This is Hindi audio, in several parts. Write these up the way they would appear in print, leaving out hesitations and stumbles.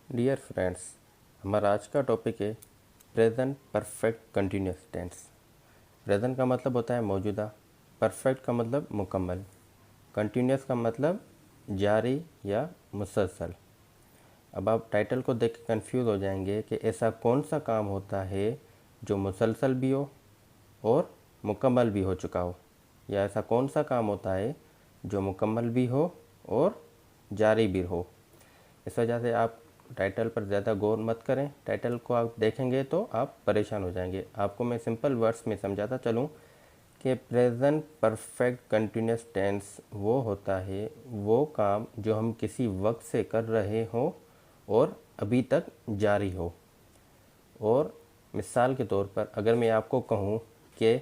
डियर फ्रेंड्स, हमारा आज का टॉपिक है present perfect continuous tense. Present का मतलब होता है मौजूदा, परफेक्ट का मतलब मुकम्मल, कंटिन्यूस का मतलब जारी या मुसलसल। अब आप टाइटल को देख के कंफ्यूज हो जाएंगे कि ऐसा कौन सा काम होता है जो मुसलसल भी हो और मुकम्मल भी हो चुका हो, या ऐसा कौन सा काम होता है जो मुकम्मल भी हो और जारी भी हो। इस वजह से आप टाइटल पर ज़्यादा गौर मत करें। टाइटल को आप देखेंगे तो आप परेशान हो जाएंगे। आपको मैं सिंपल वर्ड्स में समझाता चलूँ कि प्रेजेंट परफेक्ट कंटिन्यूस टेंस वो होता है वो काम जो हम किसी वक्त से कर रहे हों और अभी तक जारी हो। और मिसाल के तौर पर अगर मैं आपको कहूँ कि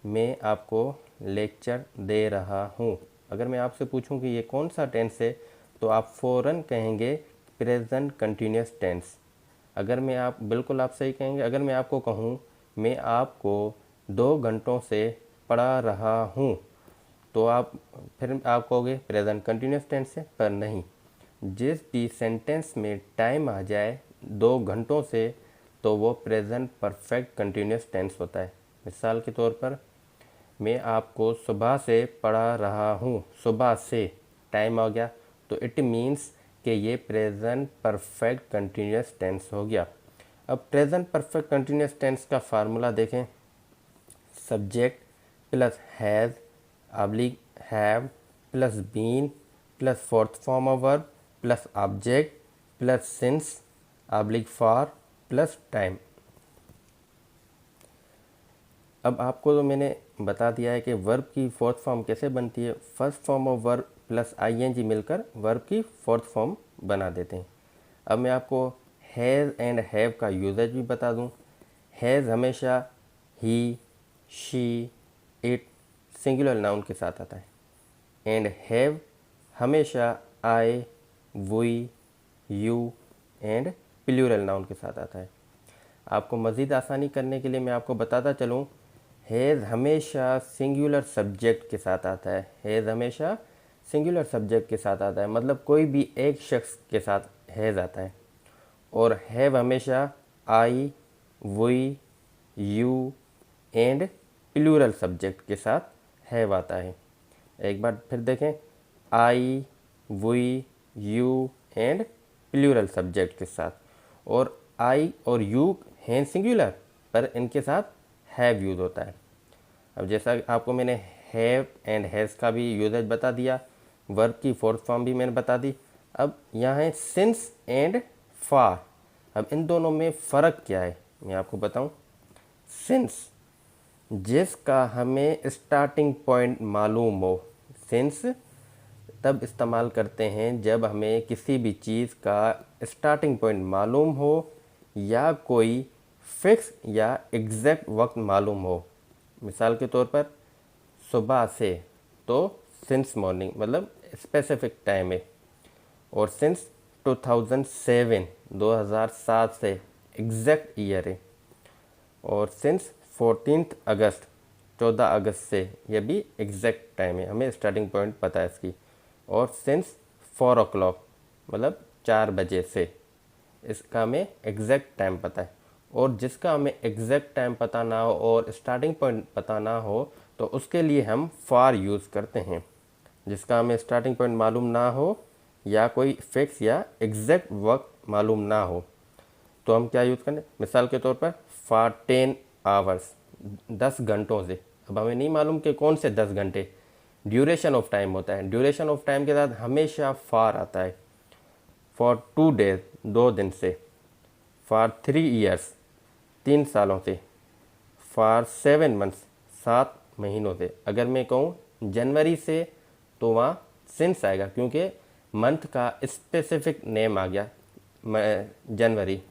मैं आपको लेक्चर दे रहा हूँ, अगर मैं आपसे पूछूं कि ये कौन सा टेंस है तो आप फ़ौरन कहेंगे प्रेजेंट कंटिन्यूस टेंस। अगर मैं आप बिल्कुल आप सही कहेंगे। अगर मैं आपको कहूँ मैं आपको 2 घंटों से पढ़ा रहा हूँ तो आप फिर आप कहोगे प्रेजेंट कंटिन्यूस टेंस है, पर नहीं। जिस भी सेंटेंस में टाइम आ जाए 2 घंटों से तो वो प्रेजेंट परफेक्ट कंटिन्यूस टेंस होता है। मिसाल के तौर पर मैं आपको सुबह से पढ़ा रहा हूँ, सुबह से टाइम आ गया तो इट मीन्स कि ये प्रेजेंट परफेक्ट कंटिन्यूस टेंस हो गया। अब प्रेजेंट परफेक्ट कंटिन्यूस टेंस का फार्मूला देखें। Subject plus has oblique have plus been plus fourth form of verb plus object plus since oblique for plus time. अब आपको तो मैंने बता दिया है कि वर्ब की फोर्थ फॉर्म कैसे बनती है। First form of verb plus ING मिलकर वर्ब की फोर्थ फॉर्म बना देते हैं। अब मैं आपको हैज़ एंड हैव का यूजेज भी बता दूं। हैज़ हमेशा he, she, it singular noun के साथ आता है, एंड हैव हमेशा I, we, you and plural noun के साथ आता है। आपको मज़ीद आसानी करने के लिए मैं आपको बताता चलूँ, हैज़ हमेशा सिंगुलर सब्जेक्ट के साथ आता है। हैज़ हमेशा सिंगुलर सब्जेक्ट के साथ आता है, मतलब कोई भी एक शख्स के साथ हैज़ आता है। और हैव हमेशा I, we, you and plural subject के साथ हैव आता है। एक बार फिर देखें, I, we, you and plural subject के साथ। और आई और यू हैं सिंगुलर, पर इनके साथ हैव यूज होता है। अब जैसा आपको मैंने हैव एंड हैज़ का भी यूजेज बता दिया, वर्ब की फोर्थ फॉर्म भी मैंने बता दी। अब यहाँ है सिंस एंड फॉर। अब इन दोनों में फ़र्क क्या है मैं आपको बताऊं। सिंस जिसका हमें स्टार्टिंग पॉइंट मालूम हो। सिंस तब इस्तेमाल करते हैं जब हमें किसी भी चीज़ का स्टार्टिंग पॉइंट मालूम हो या कोई फिक्स या एग्जैक्ट वक्त मालूम हो। मिसाल के तौर पर सुबह से, तो सिंस मॉर्निंग मतलब स्पेसिफिक टाइम है। और सिंस 2007 से एग्जैक्ट ईयर है। और सिंस 14 अगस्त 14 अगस्त से यह भी एग्जैक्ट टाइम है, हमें स्टार्टिंग पॉइंट पता है इसकी। और सिंस 4 o'clock मतलब 4 बजे से, इसका हमें एग्जैक्ट टाइम पता है। और जिसका हमें एग्जैक्ट टाइम पता ना हो और स्टार्टिंग पॉइंट पता ना हो तो उसके लिए हम फॉर यूज़ करते हैं। जिसका हमें स्टार्टिंग पॉइंट मालूम ना हो या कोई फिक्स या एग्जैक्ट वक्त मालूम ना हो तो हम क्या यूज़ करें। मिसाल के तौर पर फॉर 10 आवर्स 10 घंटों से। अब हमें नहीं मालूम कि कौन से 10 घंटे, ड्यूरेशन ऑफ टाइम होता है। ड्यूरेशन ऑफ टाइम के साथ हमेशा फॉर आता है। फॉर 2 डेज 2 दिन से। फॉर 3 ईयर्स 3 सालों से। फॉर 7 मंथ्स 7 महीनों से। अगर मैं कहूँ जनवरी से तो वहाँ सिंस आएगा क्योंकि मंथ का स्पेसिफिक नेम आ गया जनवरी।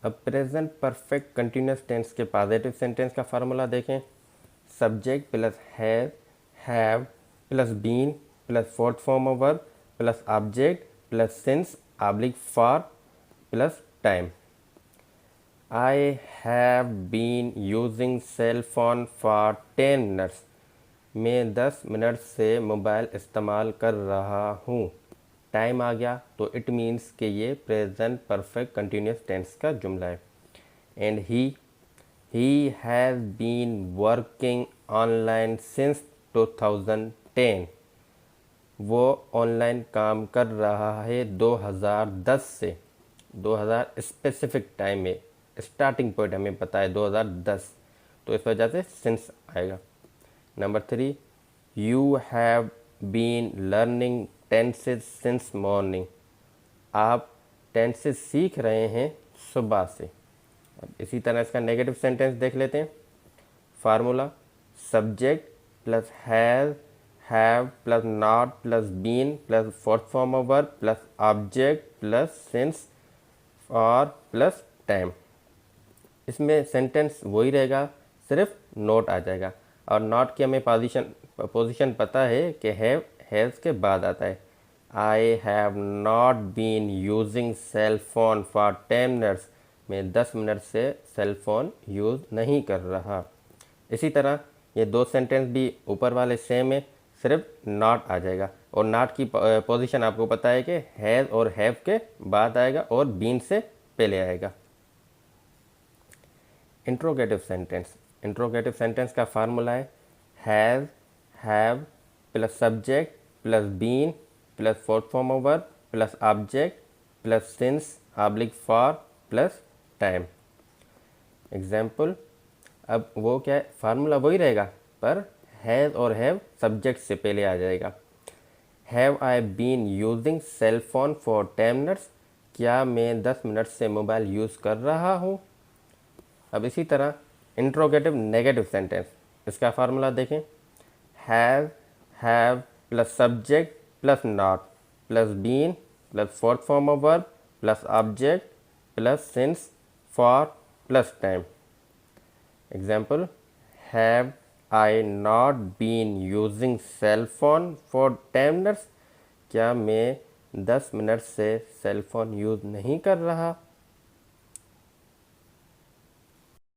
अब प्रेजेंट परफेक्ट कंटिन्यूस टेंस के पॉजिटिव सेंटेंस का फार्मूला देखें। Subject plus have plus been plus fourth form of verb plus object plus since oblique for plus time. I have been using cell phone for 10 minutes. मैं 10 मिनट से मोबाइल इस्तेमाल कर रहा हूँ। टाइम आ गया तो इट मीन्स कि ये प्रेजेंट परफेक्ट कंटिन्यूस टेंस का जुमला है। And he has been working online since 2010। वो ऑनलाइन काम कर रहा है 2010 से। 2000 स्पेसिफिक टाइम में, स्टार्टिंग पॉइंट हमें पता है 2010, तो इस वजह से सिंस आएगा। Number 3, you have been learning tenses since morning. आप टेंसेज सीख रहे हैं सुबह से। अब इसी तरह इसका नेगेटिव सेंटेंस देख लेते हैं। Formula subject plus has, have plus not plus been plus fourth form of verb plus object plus since और प्लस टाइम। इसमें सेंटेंस वही रहेगा, सिर्फ नोट आ जाएगा। और नॉट की हमें पोजीशन पता है कि हैव हैज़ के बाद आता है। I have not been using cell phone for 10 minutes. मैं 10 मिनट से सेल फोन यूज़ नहीं कर रहा। इसी तरह ये दो सेंटेंस भी ऊपर वाले सेम है, सिर्फ नॉट आ जाएगा। और नॉट की पोजीशन आपको पता है कि हैज़ और हैव के बाद आएगा और बीन से पहले आएगा। इंट्रोगेटिव सेंटेंस का फार्मूला है has, have plus subject plus been plus fourth form of verb plus object plus since oblique for plus time. Example, अब वो क्या है, फार्मूला वही रहेगा पर हैज़ और हैव सब्जेक्ट से पहले आ जाएगा। Have I been using cell phone for 10 minutes. क्या मैं 10 मिनट से मोबाइल यूज़ कर रहा हूँ। अब इसी तरह इंट्रोगेटिव नेगेटिव सेंटेंस, इसका फार्मूला देखें। Have, have plus subject plus not plus been plus fourth form of verb plus object plus since for plus time. Example, have I not been using cell phone for 10 minutes. क्या मैं 10 मिनट से सेल फोन यूज़ नहीं कर रहा।